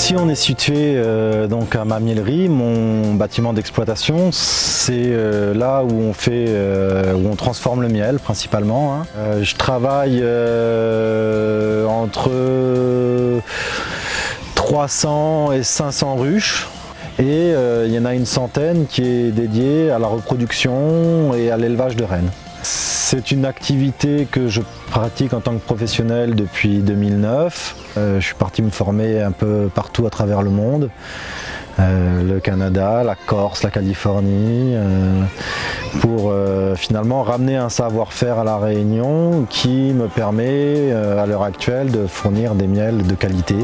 Ici on est situé donc à ma miellerie, mon bâtiment d'exploitation. C'est là où on transforme le miel principalement. Hein. Je travaille entre 300 et 500 ruches. Et il y en a une centaine qui est dédiée à la reproduction et à l'élevage de rennes. C'est une activité que je pratique en tant que professionnel depuis 2009. Je suis parti me former un peu partout à travers le monde. Le Canada, la Corse, la Californie, pour finalement ramener un savoir-faire à La Réunion qui me permet à l'heure actuelle de fournir des miels de qualité.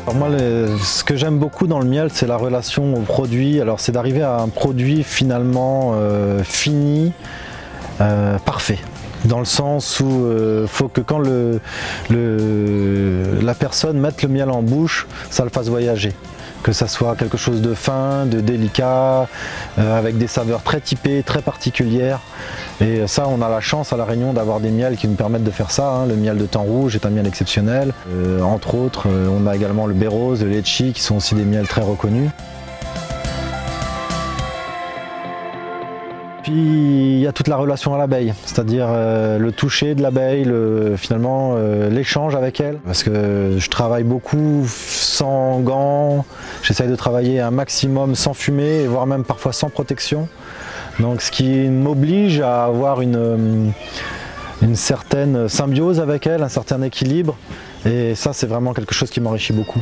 Alors moi, ce que j'aime beaucoup dans le miel, c'est la relation au produit. Alors c'est d'arriver à un produit finalement fini, parfait. Dans le sens où il faut que quand la personne mette le miel en bouche, ça le fasse voyager. Que ça soit quelque chose de fin, de délicat, avec des saveurs très typées, très particulières. Et ça, on a la chance à La Réunion d'avoir des miels qui nous permettent de faire ça. Hein. Le miel de thym rouge est un miel exceptionnel. Entre autres, on a également le bérose, le litchi, qui sont aussi des miels très reconnus. Puis il y a toute la relation à l'abeille, c'est-à-dire le toucher de l'abeille, finalement l'échange avec elle. Parce que je travaille beaucoup sans gants, j'essaye de travailler un maximum sans fumée, voire même parfois sans protection. Donc ce qui m'oblige à avoir une certaine symbiose avec elle, un certain équilibre. Et ça, c'est vraiment quelque chose qui m'enrichit beaucoup.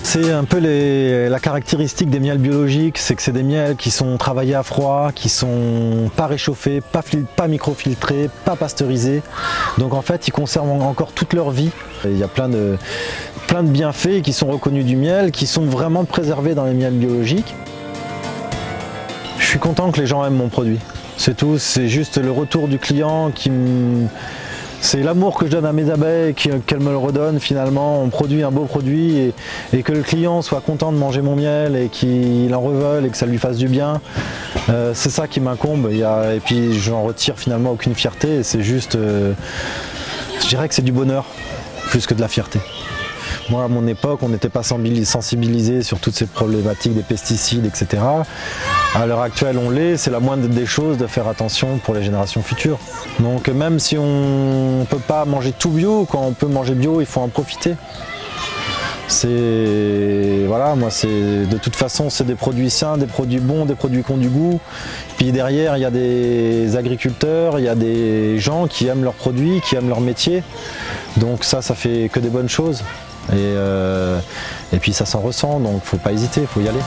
C'est un peu la caractéristique des miels biologiques, c'est que c'est des miels qui sont travaillés à froid, qui sont pas réchauffés, pas microfiltrés, pas pasteurisés. Donc en fait, ils conservent encore toute leur vie. Il y a plein de bienfaits qui sont reconnus du miel, qui sont vraiment préservés dans les miels biologiques. Je suis content que les gens aiment mon produit. C'est tout, c'est juste le retour du client qui me... C'est l'amour que je donne à mes abeilles, qu'elles me le redonnent finalement. On produit un beau produit et que le client soit content de manger mon miel et qu'il en reveuille et que ça lui fasse du bien. C'est ça qui m'incombe. Et puis j'en retire finalement aucune fierté. C'est juste, je dirais que c'est du bonheur plus que de la fierté. Moi, à mon époque, on n'était pas sensibilisé sur toutes ces problématiques des pesticides, etc. À l'heure actuelle, on l'est. C'est la moindre des choses de faire attention pour les générations futures. Donc même si on ne peut pas manger tout bio, quand on peut manger bio, il faut en profiter. Voilà, moi, de toute façon, c'est des produits sains, des produits bons, des produits qui ont du goût. Puis derrière, il y a des agriculteurs, il y a des gens qui aiment leurs produits, qui aiment leur métier. Donc ça fait que des bonnes choses. Et puis ça s'en ressent, donc faut pas hésiter, faut y aller.